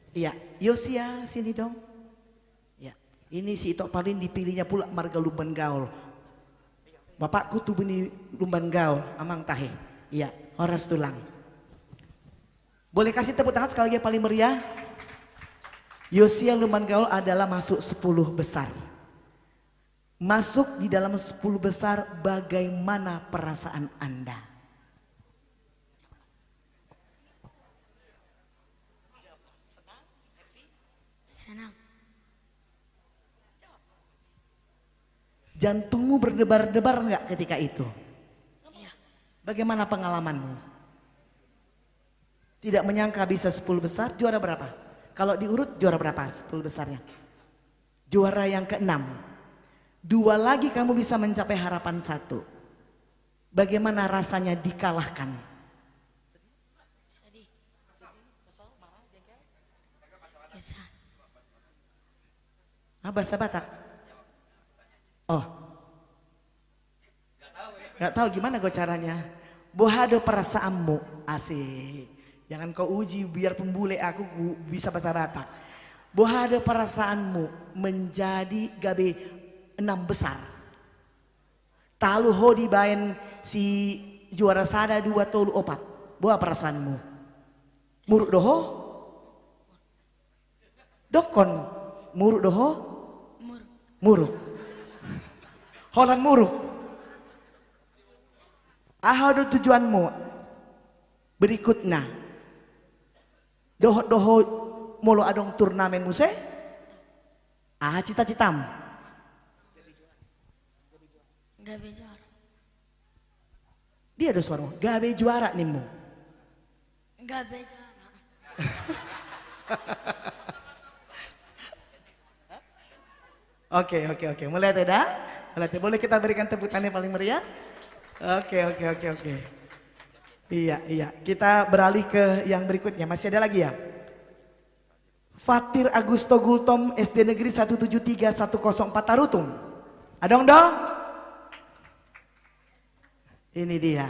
Iya, Yosia sini dong. Ya, ini si Tok Parin dipilihnya pula marga Lumban Gaul. Bapakku tuh beni Lumban Gaul, Amang Tahe. Iya, Horas Tulang. Boleh kasih tepuk tangan sekali lagi yang paling meriah. Yosia Lumban Gaul adalah masuk 10 besar. Masuk di dalam 10 besar, bagaimana perasaan Anda? Senang. Jantungmu berdebar-debar enggak ketika itu? Iya. Bagaimana pengalamanmu? Tidak menyangka bisa 10 besar, juara berapa? Kalau diurut juara berapa 10 besarnya? Juara yang ke-6. 2 lagi kamu bisa mencapai harapan 1. Bagaimana rasanya dikalahkan? Sedih. Kesal. Bahasa Batak? Oh. Gak tahu gimana gue caranya. Bohado perasaanmu, asik. Jangan kau uji biar pembule aku bisa bahasa Batak. Bohado perasaanmu menjadi gabe 6 besar. Talu ho dibain si juara sada 2 tolu 4. Boha perasaanmu. Muruk doho? Dokon. Muruk doho? Muruk. Holan muruk. Ahado tujuanmu berikutnya. Doho molo adong turnamen muse. Cita-citam. Gabe juara. Dia ada suara. Gabe juara nimu. Gabe juara. Oke. Mulai tidak? Boleh kita berikan tepuk tangan yang paling meriah? Oke. Iya. Kita beralih ke yang berikutnya. Masih ada lagi ya? Fatir Agusto Gultom SD Negeri 173 104 Tarutung. Adong dong? Ini dia.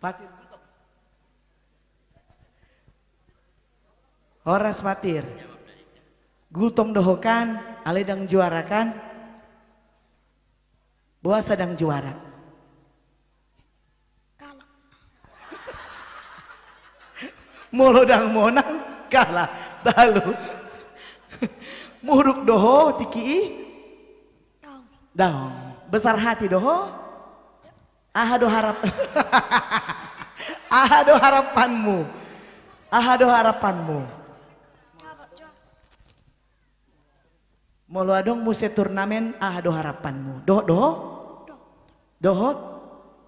Fatir Gultom. Horas Fatir. Gultom dohokan, aledang juarakan. Boa sedang juara. Kalah. Molodang monang kalah. Dalu. Muruk doho tiki daong. Besar hati doho. Ahado harap. Ahado harapanmu. Ahado harapanmu. Molo adong muse turnamen ahado harapanmu. Doho.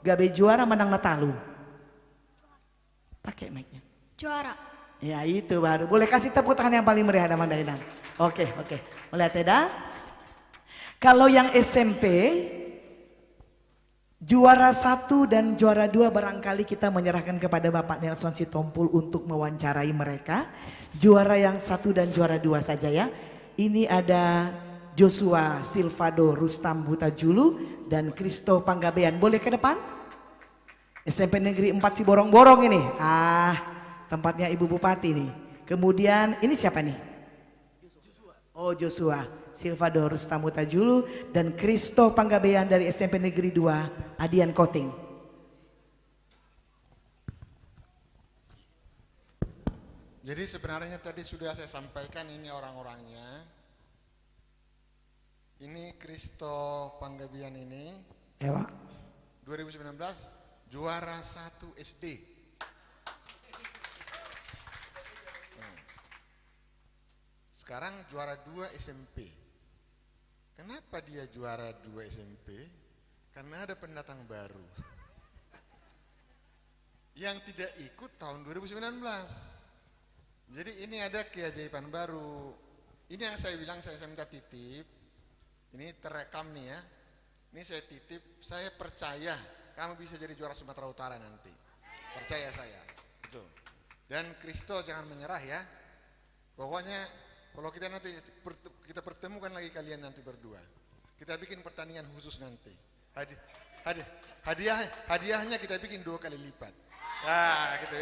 Gabe juara menang natalu. Pakai mic-nya. Juara. Ya itu baru. Boleh kasih tepuk tangan yang paling meriah Damang Daidan. Oke. Melihat tidak? Kalau yang SMP juara 1 dan juara 2 barangkali kita menyerahkan kepada Bapak Nelson Sitompul untuk mewawancarai mereka. Juara yang 1 dan juara 2 saja ya. Ini ada Joshua Silvado Rustam Hutajulu dan Kristo Panggabean. Boleh ke depan? SMP Negeri 4 si borong-borong ini. Tempatnya Ibu Bupati nih. Kemudian ini siapa nih? Oh Joshua Silvado Rustam Hutajulu dan Kristo Panggabean dari SMP Negeri 2 Adian Koting. Jadi sebenarnya tadi sudah saya sampaikan ini orang-orangnya. Ini Kristo Panggabean ini. Ewa. 2019 juara 1 SD. Sekarang juara 2 SMP. Kenapa dia juara 2 SMP? Karena ada pendatang baru. Yang tidak ikut tahun 2019. Jadi ini ada keajaiban baru. Ini yang saya bilang saya minta titip. Ini terekam nih ya. Ini saya titip, saya percaya kamu bisa jadi juara Sumatera Utara nanti. Percaya saya. Betul. Dan Kristo jangan menyerah ya. Pokoknya kalau kita nanti kita pertemukan lagi kalian nanti berdua. Kita bikin pertandingan khusus nanti. hadiahnya kita bikin 2 kali lipat. Nah, gitu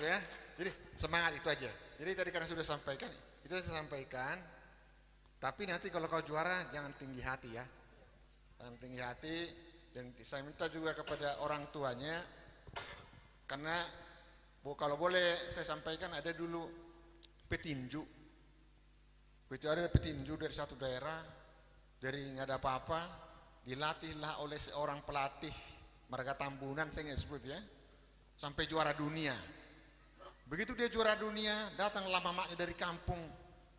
ya. Jadi semangat itu aja. Jadi tadi karena sudah sampaikan, itu saya sampaikan. Tapi nanti kalau kau juara jangan tinggi hati ya. Jangan tinggi hati, dan saya minta juga kepada orang tuanya, karena kalau boleh saya sampaikan, ada dulu petinju. Ada petinju dari satu daerah, dari nggak ada apa-apa, dilatihlah oleh seorang pelatih Marga Tambunan, saya nggak sebut ya, sampai juara dunia. Begitu dia juara dunia, datanglah mamanya dari kampung.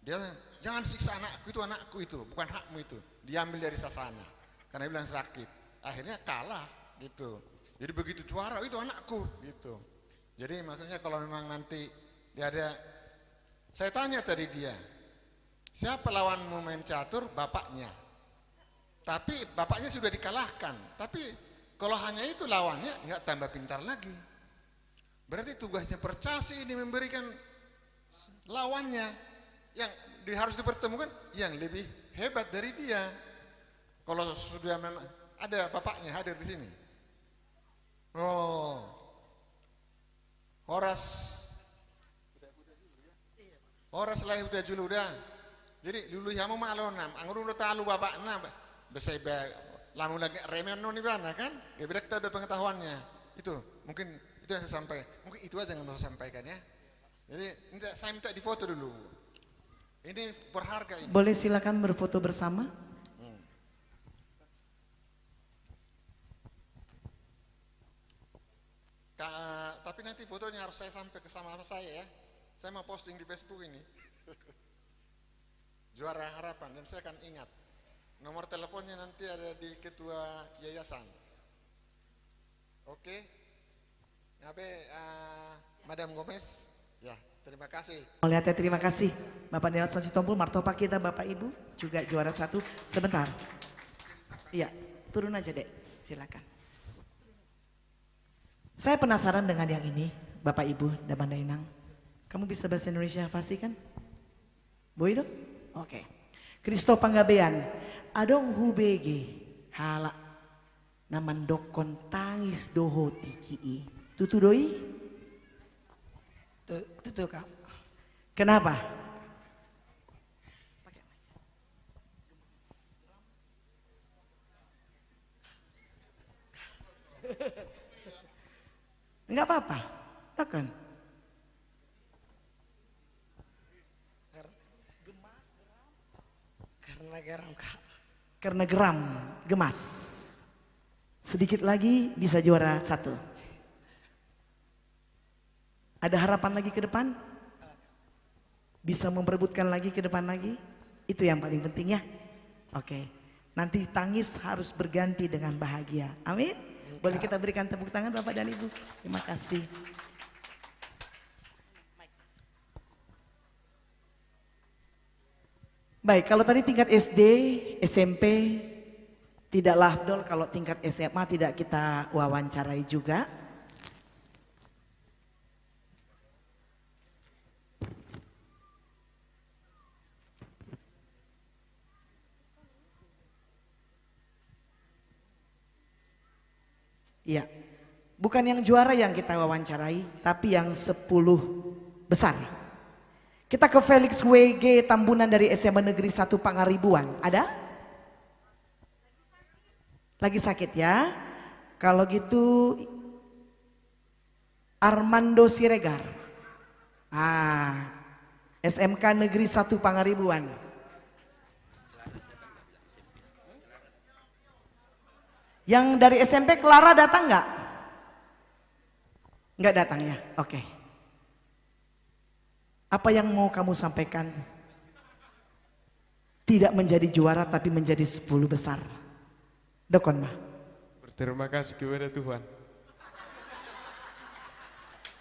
Dia, jangan siksa anakku itu, bukan hakmu itu. Diambil dari Sasana, karena dia bilang sakit. Akhirnya kalah gitu. Jadi begitu juara, itu anakku gitu. Jadi maksudnya kalau memang nanti dia ada, saya tanya tadi dia, siapa lawanmu main catur? Bapaknya. Tapi bapaknya sudah dikalahkan. Tapi kalau hanya itu lawannya, nggak tambah pintar lagi. Berarti tugasnya Percasi ini memberikan lawannya yang harus dipertemukan yang lebih hebat dari dia. Kalau sudah memang ada bapaknya hadir di sini. Oh, Horas lah udah julu dah. Jadi dulu yamu malonam, anggur udah talu bapak nam, beseba lamu lagi remen non ibana kan? Gebrak ada pengetahuannya. Itu mungkin itu yang saya sampaikan. Mungkin itu aja yang mau saya sampaikan ya. Jadi saya minta difoto dulu. Ini berharga ini. Boleh silakan berfoto bersama. Tapi nanti fotonya harus saya sampai ke sama saya ya. Saya mau posting di Facebook ini. Juara harapan, dan saya akan ingat. Nomor teleponnya nanti ada di ketua yayasan. Oke. Madam Gomez. Ya, terima kasih. Melihatnya terima kasih Bapak Nelson Sitompul, martopak kita Bapak Ibu juga juara 1. Sebentar. Iya, turun aja Dek, silakan. Saya penasaran dengan yang ini, Bapak Ibu dan Mandainang. Kamu bisa bahasa Indonesia pasti kan? Boy dong? Oke. Kristo Panggabean, adong hubege hala naman dokon tangis doho tiki. Tutu doi? Tutu Kak. Kenapa? Enggak apa-apa, takkan. Karena geram Kak. Karena geram, gemas. Sedikit lagi bisa juara 1. Ada harapan lagi ke depan? Bisa memperebutkan lagi ke depan lagi? Itu yang paling penting ya. Oke. Nanti tangis harus berganti dengan bahagia. Amin. Boleh kita berikan tepuk tangan Bapak dan Ibu. Terima kasih. Baik, kalau tadi tingkat SD, SMP tidaklah afdol, kalau tingkat SMA tidak kita wawancarai juga. Iya, bukan yang juara yang kita wawancarai, tapi yang 10 besar. Kita ke Felix WG Tambunan dari SMA Negeri 1 Pangaribuan. Ada? Lagi sakit ya? Kalau gitu Armando Siregar. SMK Negeri 1 Pangaribuan. Yang dari SMP Clara datang nggak? Nggak datang ya? Oke. Apa yang mau kamu sampaikan? Tidak menjadi juara tapi menjadi 10 besar. Dokon mah. Berterima kasih kepada Tuhan.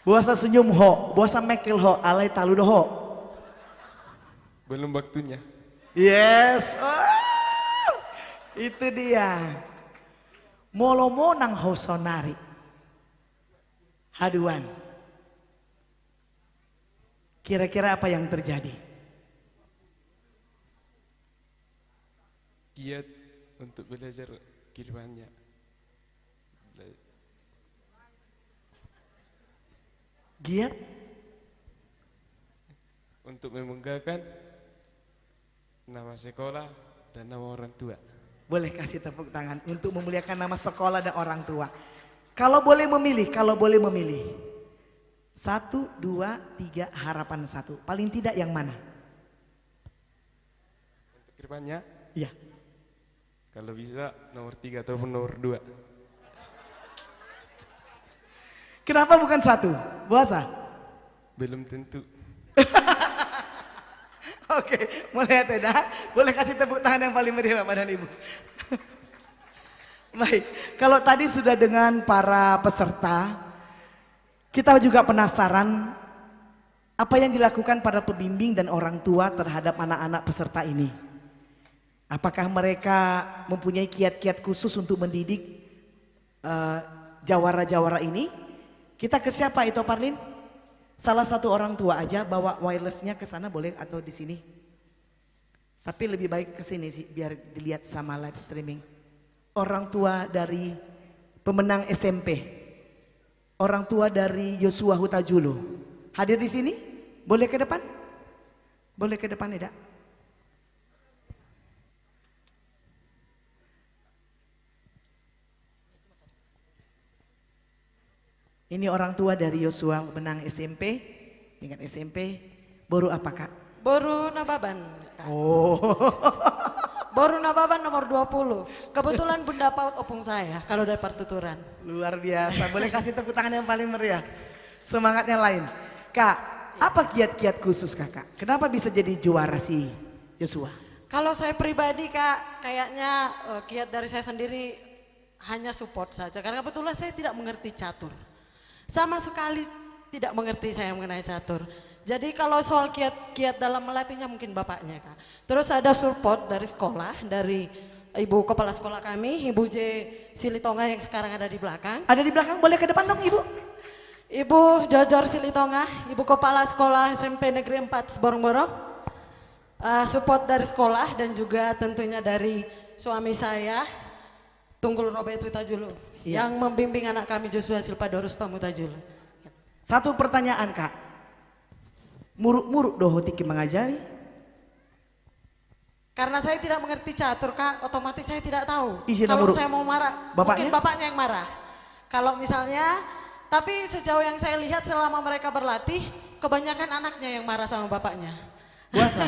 Buasa senyum ho, buasa mekil ho, alay taludo ho. Belum waktunya. Yes. Oh, itu dia. Molomo nang hosonari. Haduan. Kira-kira apa yang terjadi? Giat untuk belajar lebih banyak. Giat? Untuk membanggakan nama sekolah dan nama orang tua. Boleh kasih tepuk tangan untuk memuliakan nama sekolah dan orang tua. Kalau boleh memilih, 1, 2, 3, harapan 1. Paling tidak yang mana? Untuk kedepannya, Iya. kalau bisa nomor 3 ataupun nomor 2. Kenapa bukan 1? Puasa? Belum tentu. Oke, mulai Teda. Boleh kasih tepuk tangan yang paling meriah Bapak dan Ibu. Baik, kalau tadi sudah dengan para peserta, kita juga penasaran apa yang dilakukan para pembimbing dan orang tua terhadap anak-anak peserta ini. Apakah mereka mempunyai kiat-kiat khusus untuk mendidik jawara-jawara ini? Kita ke siapa itu Parlin? Salah satu orang tua aja bawa wirelessnya ke sana boleh atau di sini? Tapi lebih baik ke sini sih biar dilihat sama live streaming. Orang tua dari pemenang SMP, orang tua dari Yosua Huta Julu, hadir di sini? Boleh ke depan? Boleh ke depan Eda? Ini orang tua dari Yosua pemenang SMP, tingkat SMP, boru apa Kak? Boru Nababan. Kak. Oh, Boru Nababan nomor 20. Kebetulan Bunda Paut opung saya kalau dari partituran. luar biasa. Boleh kasih tepuk tangan yang paling meriah. Semangatnya lain. Kak, apa kiat-kiat khusus Kakak? Kenapa bisa jadi juara si Yosua? Kalau saya pribadi Kak, kayaknya kiat dari saya sendiri hanya support saja. Karena kebetulan saya tidak mengerti catur. Sama sekali tidak mengerti saya mengenai catur. Jadi kalau soal kiat-kiat dalam melatihnya mungkin bapaknya Kak. Terus ada support dari sekolah, dari ibu kepala sekolah kami, Ibu J. Silitonga yang sekarang ada di belakang. Ada di belakang, boleh ke depan dong Ibu? Ibu Jojor Silitonga, Ibu Kepala Sekolah SMP Negeri 4 Seborong-Borong. Support dari sekolah dan juga tentunya dari suami saya, Tunggul Robert Hutajulu. Iya. Yang membimbing anak kami Joshua Silpadorus Tamutajulu. Satu pertanyaan Kak. Muruk-muruk doh tiki mengajari? Karena saya tidak mengerti catur Kak, otomatis saya tidak tahu. Izin Kalau muruk. saya mau marah, Bapaknya? mungkin bapaknya yang marah. Kalau misalnya, tapi sejauh yang saya lihat selama mereka berlatih, kebanyakan anaknya yang marah sama bapaknya. Puasa?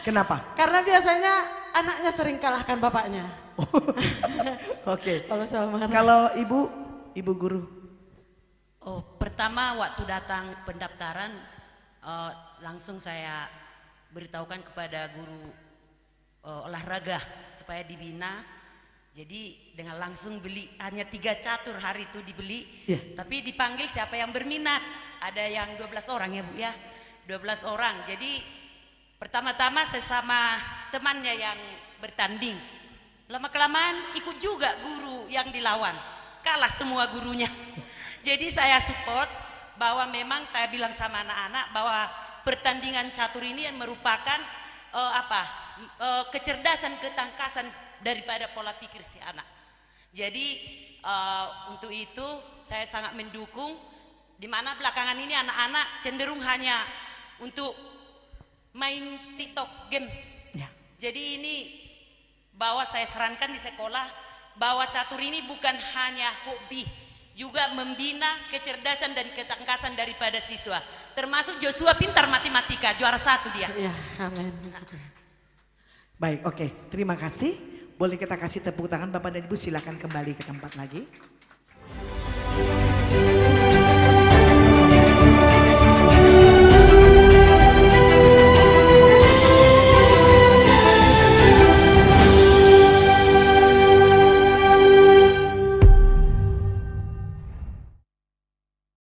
Kenapa? Karena biasanya anaknya sering kalahkan bapaknya. Oke. Kalau soal marah. Kalau ibu guru, Oh, pertama waktu datang pendaftaran langsung saya beritahukan kepada guru olahraga supaya dibina. Jadi dengan langsung beli hanya 3 catur hari itu dibeli. Iya. Tapi dipanggil siapa yang berminat. Ada yang 12 orang ya Bu ya. 12 orang. Jadi pertama-tama sesama temannya yang bertanding. Lama-kelamaan ikut juga guru yang dilawan. Kalah semua gurunya. Jadi saya support bahwa memang saya bilang sama anak-anak bahwa pertandingan catur ini merupakan kecerdasan, ketangkasan daripada pola pikir si anak. Jadi untuk itu saya sangat mendukung, di mana belakangan ini anak-anak cenderung hanya untuk main TikTok game. ya. Jadi ini bahwa saya sarankan di sekolah bahwa catur ini bukan hanya hobi, juga membina kecerdasan dan ketangkasan daripada siswa. Termasuk Joshua pintar matematika, juara 1 dia. Iya, amin. Baik, oke. Terima kasih. Boleh kita kasih tepuk tangan Bapak dan Ibu, silakan kembali ke tempat lagi.